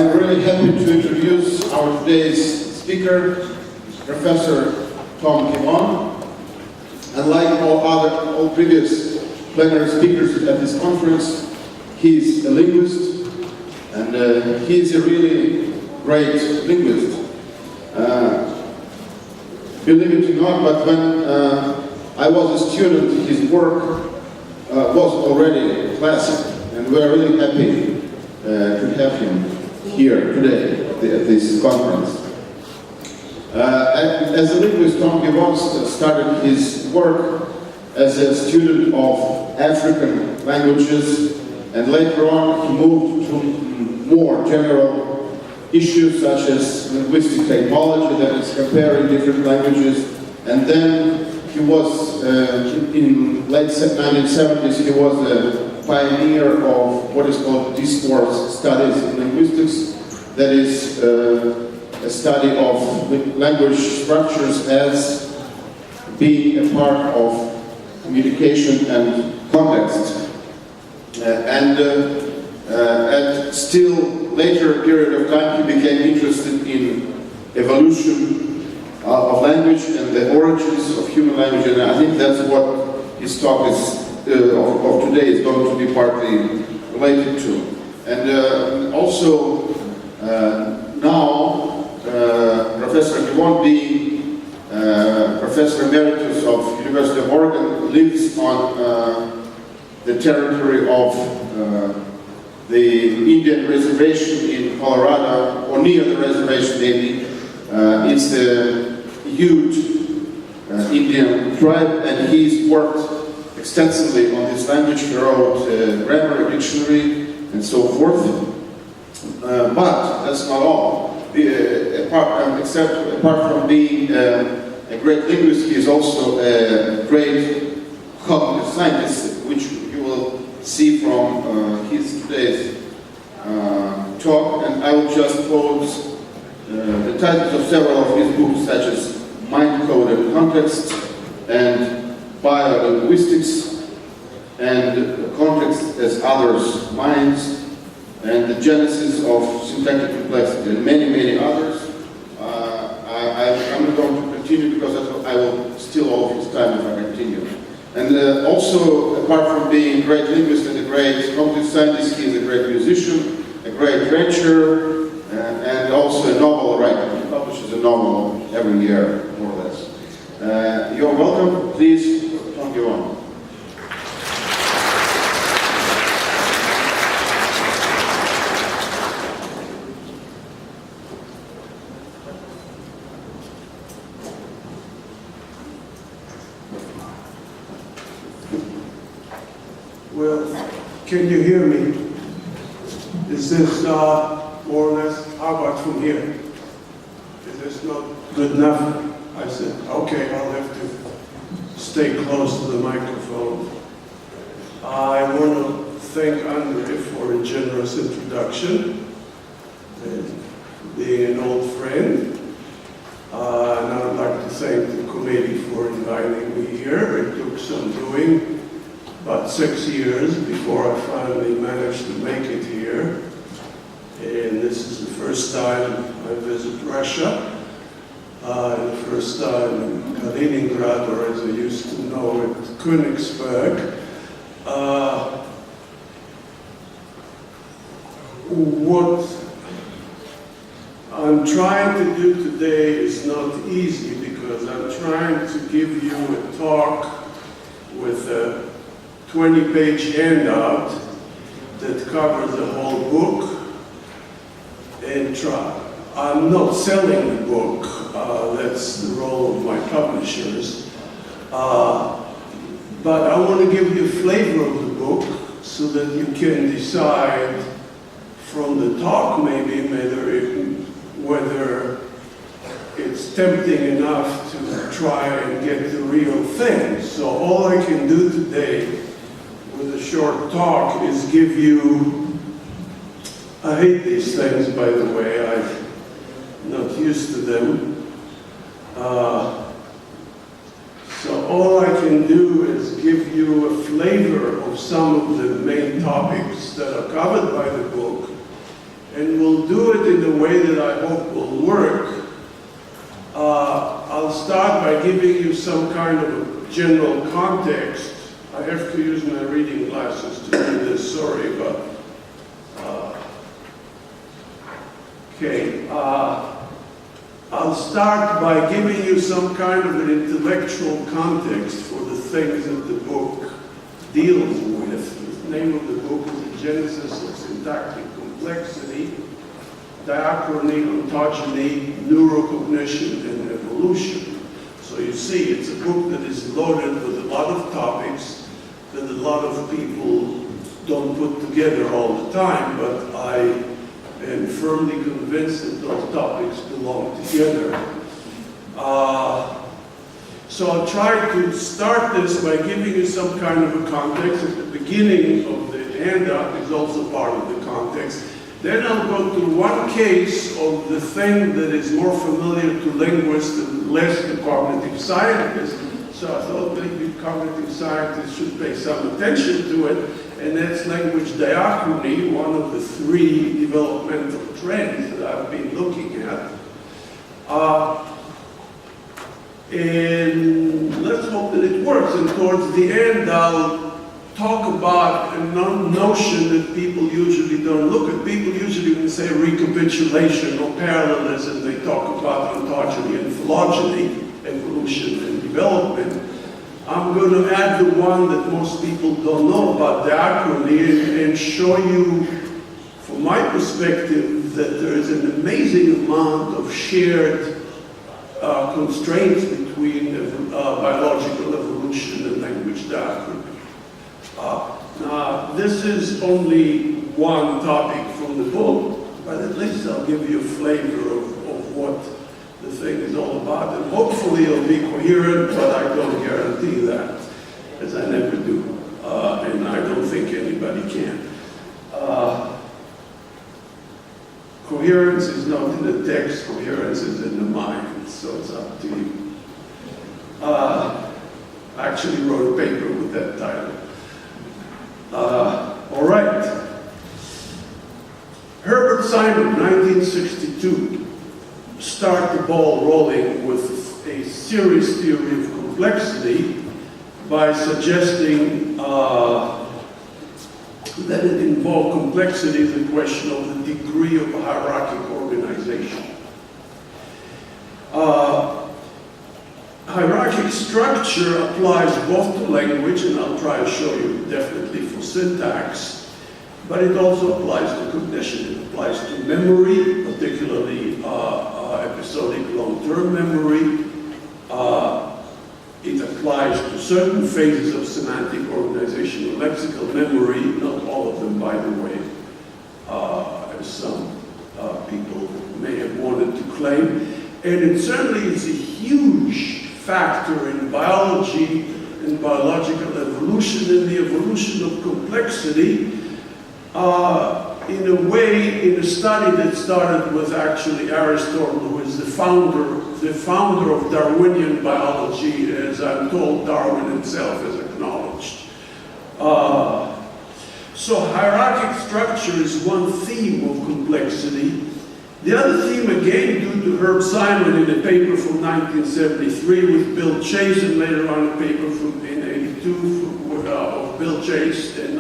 I'm really happy to introduce our today's speaker, Professor Givon. And like all previous plenary speakers at this conference, he's a linguist, and he's a really great linguist. Believe it or not, but when I was a student, his work was already classic, and we're really happy to have him here today at this conference. As a linguist, Givon started his work as a student of African languages, and later on he moved to more general issues such as linguistic typology, that is comparing different languages. And then he was, in late 1970s, he was a pioneer of what is called discourse studies in linguistics, that is a study of language structures as being a part of communication and context. At still later period of time, he became interested in evolution of language and the origins of human language, and I think that's what his talk is, of today is going to be partly related to. And also now, Professor Givon, being Professor Emeritus of University of Oregon, lives on the territory of the Indian reservation in Colorado, or near the reservation maybe. It's a huge Indian tribe, and he's worked extensively on this language. He wrote a grammar, dictionary, and so forth. But that's not all. Apart from being a great linguist, he is also a great cognitive scientist, which you will see from his today's talk. And I will just quote the titles of several of his books, such as Mind Code and Context, and Biolinguistics, and Context as Others' Minds, and the Genesis of Syntactic Complexity, and many, many others. I'm not going to continue because I will steal all of his time if I continue. And also, apart from being a great linguist and a great cognitive scientist, he is a great musician, a great rancher, and also a novel writer. He publishes a novel every year, more or less. You're welcome. Please, Givon. Well, can you hear me? Is this more or less, how about from here? Is this not good enough? I said, okay, I'll have to stay close to the microphone. I want to thank Andre for a generous introduction, and being an old friend. And I would like to thank the committee for inviting me here. It took some doing. About 6 years before I finally managed to make it here. And this is the first time I visit Russia. And the first time in Kaliningrad, or as I used to know it, Königsberg. What I'm trying to do today is not easy, because I'm trying to give you a talk with a 20-page handout that covers the whole book, and I'm not selling the book, that's the role of my publishers, but I want to give you a flavor of the book so that you can decide from the talk maybe whether it's tempting enough to try and get the real thing. So all I can do today with a short talk is give you, I hate these things, by the way, I'm not used to them. So all I can do is give you a flavor of some of the main topics that are covered by the book, and we'll do it in a way that I hope will work. I'll start by giving you some kind of a general context. I have to use my reading glasses to do this, sorry, but okay. I'll start by giving you some kind of an intellectual context for the things that the book deals with. The name of the book is The Genesis of Syntactic Complexity, Diachrony, Ontogeny, Neurocognition, and Evolution. So you see, it's a book that is loaded with a lot of topics that a lot of people don't put together all the time, but I am firmly convinced that those topics belong together. So I'll try to start this by giving you some kind of a context. At the beginning of the handout is also part of the context. Then I'll go to one case of the thing that is more familiar to linguists and less to cognitive scientists. So I thought maybe cognitive scientists should pay some attention to it, and that's language diachrony, one of the three developmental trends that I've been looking at. And let's hope that it works. And towards the end, I'll talk about a notion that people usually don't look at. People usually, when they say recapitulation or parallelism, they talk about ontogeny and phylogeny, evolution and development. I'm going to add the one that most people don't know about, diachrony, and show you, from my perspective, that there is an amazing amount of shared constraints between biological evolution and language diachrony. Now, this is only one topic from the book, but at least I'll give you a flavor of what the thing is all about. And hopefully it'll be coherent, but I don't guarantee that, as I never do. And I don't think anybody can. Coherence is not in the text, coherence is in the mind, so it's up to you. I actually wrote a paper with that title. All right. Herbert Simon, 1962, started the ball rolling with a series theory of complexity by suggesting that it involved complexity as a question of the degree of hierarchic organization. Hierarchic structure applies both to language, and I'll try to show you definitely for syntax, but it also applies to cognition. It applies to memory, particularly episodic long-term memory. It applies to certain phases of semantic organization or lexical memory, not all of them, by the way, as some people may have wanted to claim. And it certainly is a huge factor in biology and biological evolution and the evolution of complexity in a way, in a study that started with actually Aristotle, who is the founder of Darwinian biology, as I'm told Darwin himself has acknowledged. So hierarchic structure is one theme of complexity. The other theme, again, due to Herb Simon in a paper from 1973 with Bill Chase, and later on a paper from in 82 of Bill Chase and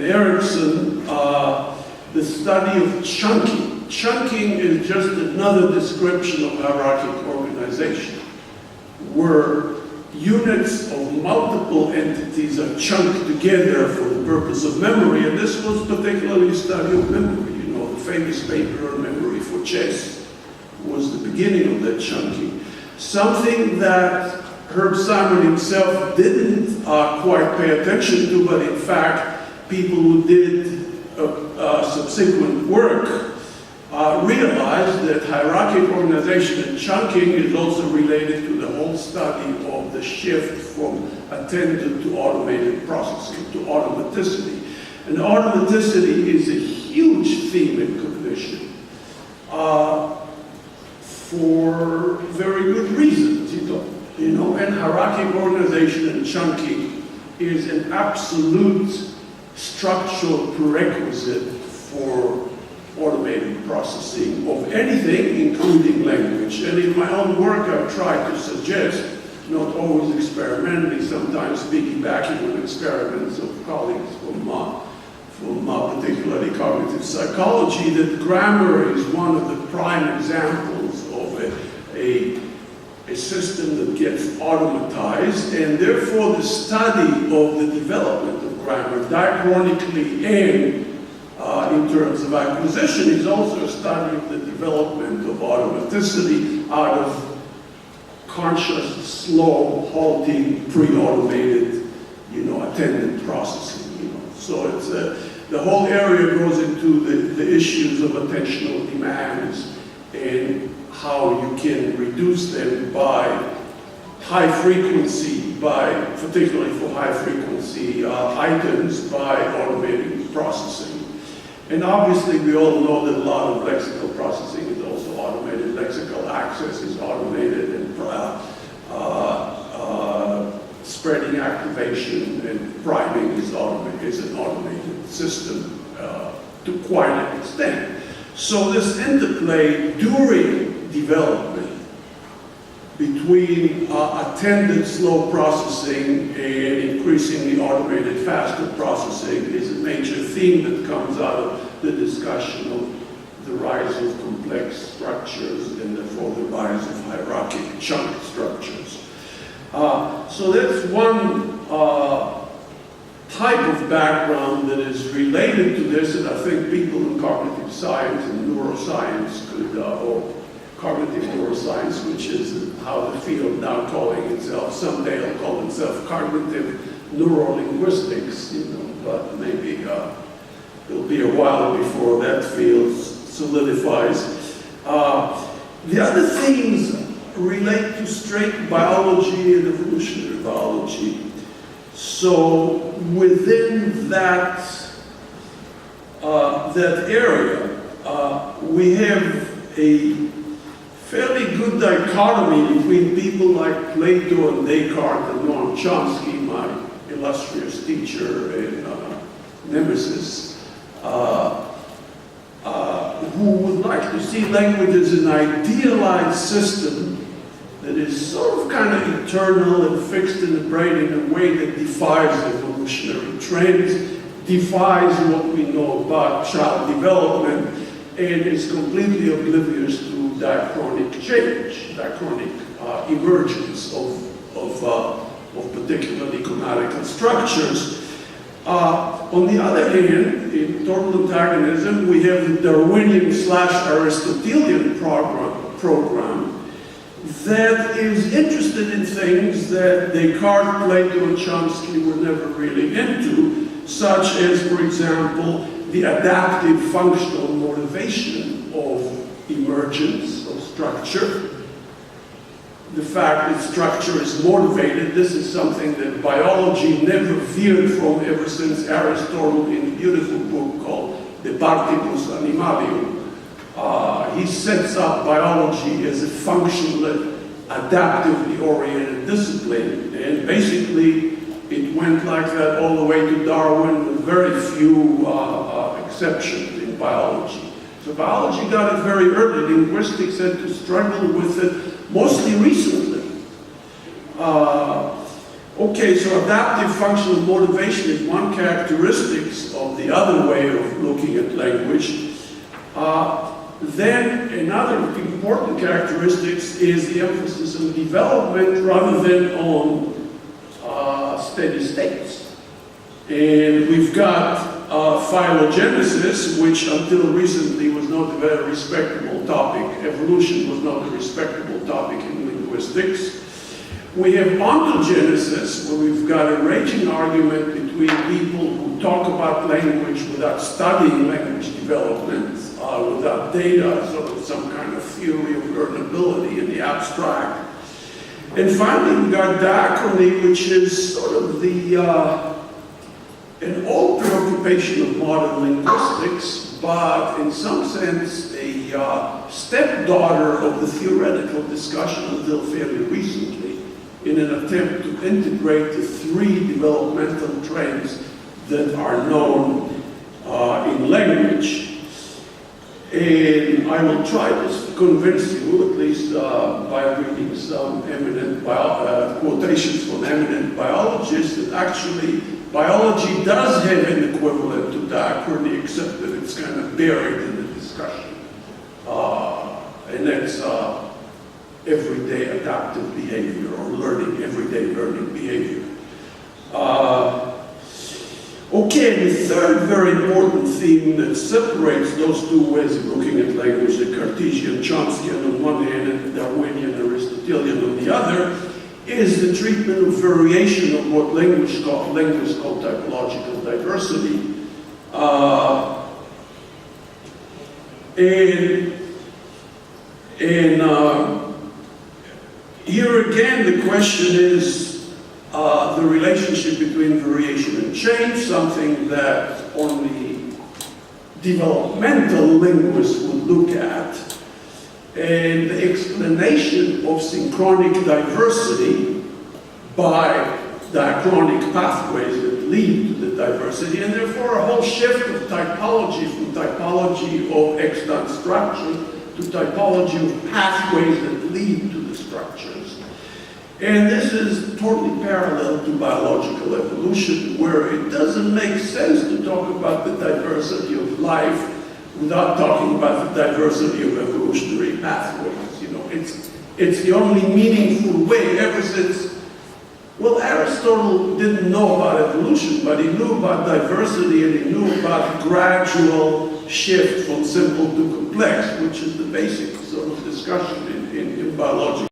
Erickson, the study of chunking. Chunking is just another description of hierarchic organization, where units of multiple entities are chunked together for the purpose of memory, and this was particularly a study of memory. You know, the famous paper on memory for chess was the beginning of that chunking. Something that Herb Simon himself didn't quite pay attention to, but in fact, people who did subsequent work realized that hierarchic organization and chunking is also related to the whole study of the shift from attended to automated processing, to automaticity. And automaticity is a huge theme in cognition for very good reasons, you know, and hierarchic organization and chunking is an absolute structural prerequisite for automated processing of anything, including language. And in my own work, I've tried to suggest, not always experimentally, sometimes piggybacking on experiments of colleagues from particularly cognitive psychology, that grammar is one of the prime examples of a system that gets automatized, and therefore the study of the development of grammar diachronically and in terms of acquisition is also a study of the development of automaticity out of conscious, slow, halting, pre-automated, attendant processing. So it's the whole area goes into the issues of attentional demands and how you can reduce them by high frequency, particularly for high frequency items, by automating processing. And obviously we all know that a lot of lexical processing is also automated. Lexical access is automated, and spreading activation and priming is an automated system to quite an extent. So this interplay during development between attended slow processing and increasingly automated faster processing is a major theme that comes out of the discussion of the rise of complex structures and therefore the rise of hierarchic chunk structures. So that's one type of background that is related to this, and I think people in cognitive science and neuroscience could, or cognitive neuroscience, which is how the field now calling itself, someday it'll call itself cognitive neurolinguistics, but maybe it'll be a while before that field solidifies. The other themes relate to straight biology and evolutionary biology. So within that area, we have a fairly good dichotomy between people like Plato and Descartes and Noam Chomsky, my illustrious teacher and nemesis, who would like to see language as an idealized system that is sort of kind of eternal and fixed in the brain in a way that defies evolutionary trends, defies what we know about child development, and is completely oblivious to diachronic change, diachronic emergence of particularly grammatical structures. On the other hand, in total antagonism, we have the Darwinian/Aristotelian program that is interested in things that Descartes, Plato, and Chomsky were never really into, such as, for example, the adaptive functional motivation of emergence of structure. The fact that structure is motivated, this is something that biology never veered from ever since Aristotle in a beautiful book called De Partibus Animalium. He sets up biology as a functional, adaptively oriented discipline, and basically it went like that all the way to Darwin, with very few exceptions in biology. So biology got it very early. Linguistics had to struggle with it mostly recently. Okay, so adaptive functional motivation is one characteristic of the other way of looking at language. Then another important characteristic is the emphasis on development rather than on steady states. And we've got phylogenesis, which until recently was not a very respectable topic. Evolution was not a respectable topic in linguistics. We have ontogenesis, where we've got a raging argument between people who talk about language without studying language development, without data, sort of some kind of theory of learnability in the abstract. And finally, we've got diachrony, which is sort of an old preoccupation of modern linguistics, but in some sense a stepdaughter of the theoretical discussion until fairly recently, in an attempt to integrate the three developmental trends that are known in language. And I will try to convince you, at least by reading some eminent quotations from eminent biologists, that actually biology does have an equivalent to diachrony, except that it's kind of buried in the discussion. And that's everyday adaptive behavior, or everyday learning behavior. Okay, the third very important theme that separates those two ways of looking at language, the Cartesian, Chomskyan on one hand, and Darwinian, Aristotelian on the other, is the treatment of variation of what linguists call typological diversity. Here again, the question is the relationship between variation and change, something that only developmental linguists would look at, and the explanation of synchronic diversity by diachronic pathways that lead to the diversity, and therefore a whole shift of typology from typology of extant structure to typology of pathways that lead to the structures. And this is totally parallel to biological evolution, where it doesn't make sense to talk about the diversity of life without talking about the diversity of evolutionary pathways. You know, it's the only meaningful way ever since. Well, Aristotle didn't know about evolution, but he knew about diversity, and he knew about the gradual shift from simple to complex, which is the basic sort of discussion in biology.